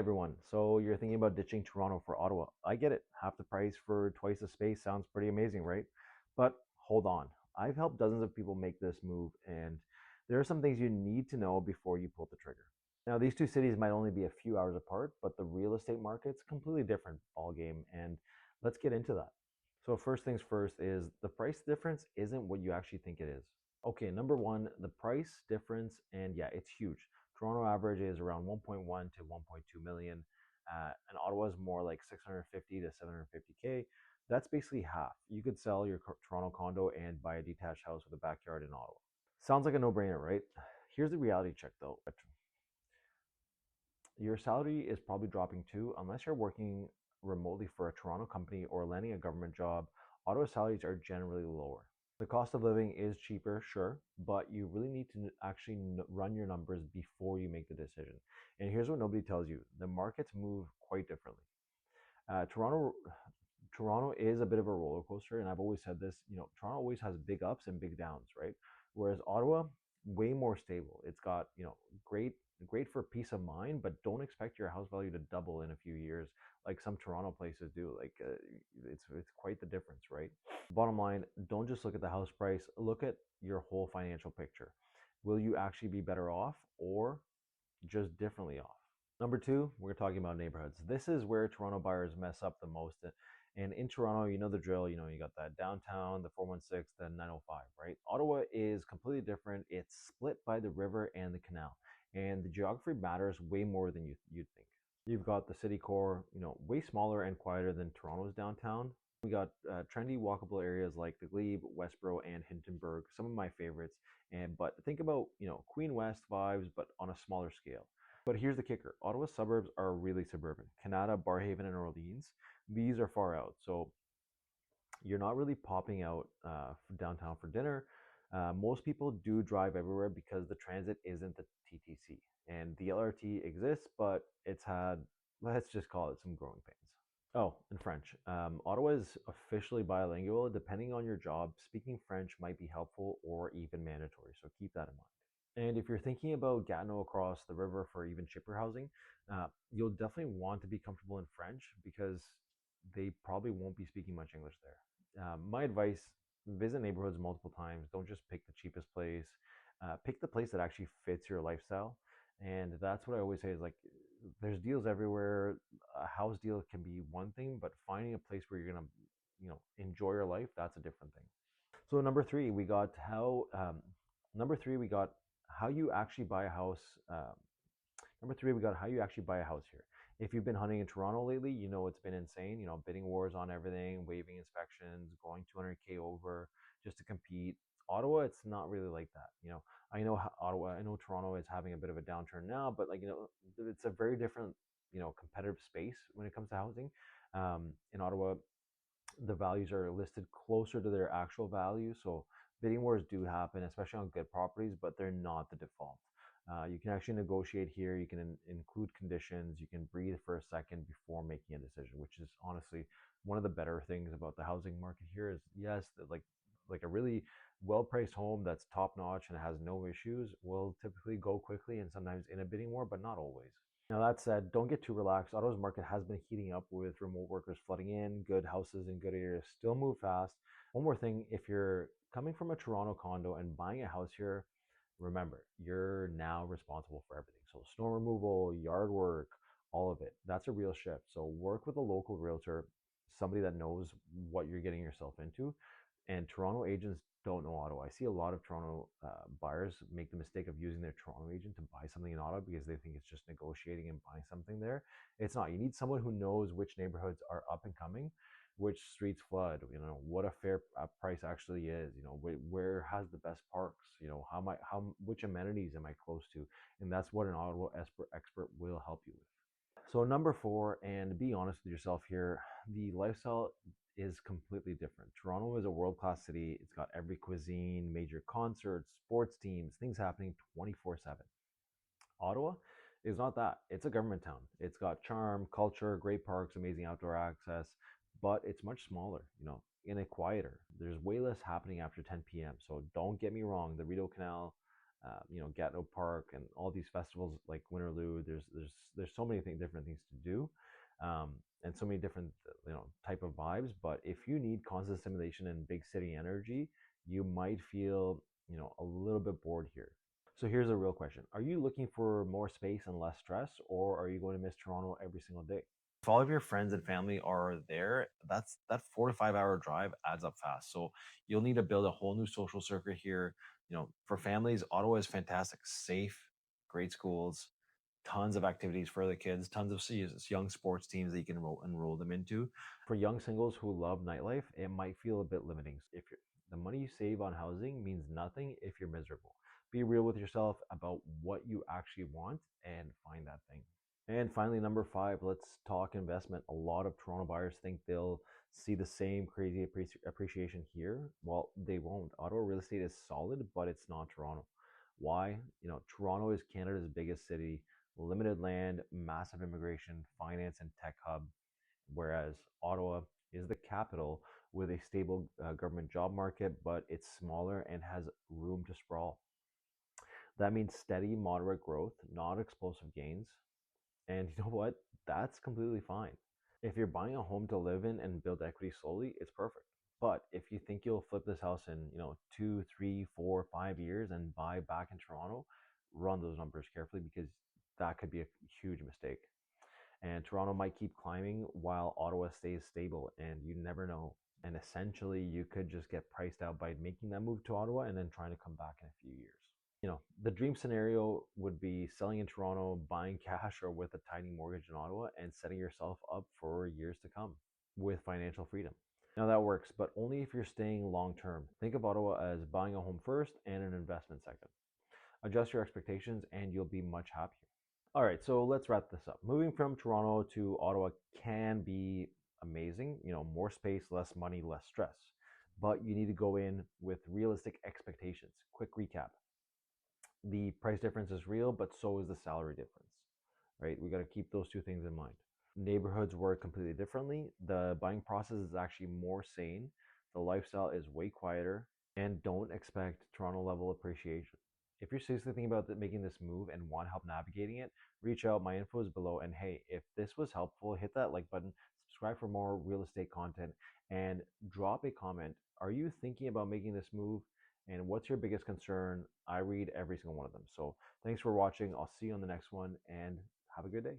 everyone. So you're thinking about ditching Toronto for Ottawa. I get it. Half the price for twice the space sounds pretty amazing, right? But hold on. I've helped dozens of people make this move, and there are some things you need to know before you pull the trigger. Now, these two cities might only be a few hours apart, but the real estate market's completely different ballgame, and let's get into that. So first things first is the price difference isn't what you actually think it is. Okay, number one, the price difference, and yeah, it's huge. Toronto average is around 1.1 to 1.2 million, and Ottawa is more like 650 to 750K. That's basically half. You could sell your Toronto condo and buy a detached house with a backyard in Ottawa. Sounds like a no-brainer, right? Here's the reality check though. Your salary is probably dropping too, unless you're working remotely for a Toronto company or landing a government job. Ottawa salaries are generally lower. The cost of living is cheaper, sure, but you really need to actually run your numbers before you make the decision. And here's what nobody tells you: the markets move quite differently. Toronto, Toronto is a bit of a roller coaster, and I've always said this. Toronto always has big ups and big downs, right? Whereas Ottawa, way more stable. It's got great for peace of mind, but don't expect your house value to double in a few years like some Toronto places do. It's quite the difference, right? Bottom line, don't just look at the house price, look at your whole financial picture. Will you actually be better off or just differently off? Number two, we're talking about neighborhoods. This is where Toronto buyers mess up the most. And in Toronto, you know the drill. You got that downtown, the 416, the 905, right? Ottawa is completely different. It's split by the river and the canal. And the geography matters way more than you'd think. You've got the city core, way smaller and quieter than Toronto's downtown. We got trendy walkable areas like the Glebe, Westboro, and Hintonburg, some of my favorites. But think about, Queen West vibes, but on a smaller scale. But here's the kicker: Ottawa's suburbs are really suburban. Canada, Barhaven, and Orleans, these are far out. So you're not really popping out downtown for dinner. Most people do drive everywhere because the transit isn't the TTC. And the LRT exists, but it's had, let's just call it, some growing pains. Oh, and French. Ottawa is officially bilingual. Depending on your job, speaking French might be helpful or even mandatory. So keep that in mind. And if you're thinking about Gatineau across the river for even cheaper housing, you'll definitely want to be comfortable in French because they probably won't be speaking much English there. My advice: visit neighborhoods multiple times. Don't just pick the cheapest place. Pick the place that actually fits your lifestyle. And that's what I always say is, like, there's deals everywhere. A house deal can be one thing, but finding a place where you're gonna, enjoy your life, that's a different thing. So number three, we got how you actually buy a house. Number three, we got how you actually buy a house here. If you've been hunting in Toronto lately, it's been insane. Bidding wars on everything, waiving inspections, going 200K over just to compete. Ottawa, it's not really like that. I know Ottawa, I know Toronto is having a bit of a downturn now, but it's a very different, competitive space when it comes to housing. In Ottawa, the values are listed closer to their actual value. So bidding wars do happen, especially on good properties, but they're not the default. You can actually negotiate here. You can include conditions. You can breathe for a second before making a decision, which is honestly one of the better things about the housing market here. Is yes, like a really well-priced home that's top notch and has no issues will typically go quickly and sometimes in a bidding war, but not always. Now, that said, don't get too relaxed. Ottawa's market has been heating up with remote workers flooding in. Good houses in good areas still move fast. One more thing: if you're coming from a Toronto condo and buying a house here, remember, you're now responsible for everything. So snow removal, yard work, all of it. That's a real shift. So work with a local realtor, somebody that knows what you're getting yourself into. And Toronto agents don't know Ottawa. I see a lot of Toronto buyers make the mistake of using their Toronto agent to buy something in Ottawa because they think it's just negotiating and buying something there. It's not. You need someone who knows which neighborhoods are up and coming, which streets flood, what a fair price actually is, where has the best parks, which amenities am I close to? And that's what an Ottawa expert will help you with. So number four, and be honest with yourself here, the lifestyle is completely different. Toronto is a world-class city. It's got every cuisine, major concerts, sports teams, things happening 24/7. Ottawa is not that. It's a government town. It's got charm, culture, great parks, amazing outdoor access, but it's much smaller, and quieter. There's way less happening after 10 p.m. So don't get me wrong, the Rideau Canal Gatineau Park, and all these festivals like Winterlude. There's so many different things to do, and so many different type of vibes. But if you need constant stimulation and big city energy, you might feel a little bit bored here. So here's a real question: are you looking for more space and less stress, or are you going to miss Toronto every single day? If all of your friends and family are there, that 4 to 5 hour drive adds up fast. So you'll need to build a whole new social circuit here. For families, Ottawa is fantastic, safe, great schools, tons of activities for the kids, tons of young sports teams that you can enroll them into. For young singles who love nightlife, it might feel a bit limiting. If the money you save on housing means nothing if you're miserable. Be real with yourself about what you actually want and find that thing. And finally, number five, let's talk investment. A lot of Toronto buyers think they'll see the same crazy appreciation here. Well, they won't. Ottawa real estate is solid, but it's not Toronto. Why? Toronto is Canada's biggest city, limited land, massive immigration, finance, and tech hub, whereas Ottawa is the capital with a stable government job market, but it's smaller and has room to sprawl. That means steady, moderate growth, not explosive gains. And you know what? That's completely fine. If you're buying a home to live in and build equity slowly, it's perfect. But if you think you'll flip this house in, 2, 3, 4, 5 years and buy back in Toronto, run those numbers carefully because that could be a huge mistake. And Toronto might keep climbing while Ottawa stays stable, and you never know. And essentially, you could just get priced out by making that move to Ottawa and then trying to come back in a few years. The dream scenario would be selling in Toronto, buying cash or with a tiny mortgage in Ottawa, and setting yourself up for years to come with financial freedom. Now that works, but only if you're staying long term. Think of Ottawa as buying a home first and an investment second. Adjust your expectations and you'll be much happier. All right, so let's wrap this up. Moving from Toronto to Ottawa can be amazing, more space, less money, less stress. But you need to go in with realistic expectations. Quick recap: the price difference is real, but so is the salary difference, right? We got to keep those two things in mind. Neighborhoods work completely differently. The buying process is actually more sane. The lifestyle is way quieter, and don't expect Toronto level appreciation. If you're seriously thinking about making this move and want help navigating it, reach out. My info is below. And hey, if this was helpful, hit that like button, subscribe for more real estate content, and drop a comment. Are you thinking about making this move? And what's your biggest concern? I read every single one of them. So thanks for watching. I'll see you on the next one and have a good day.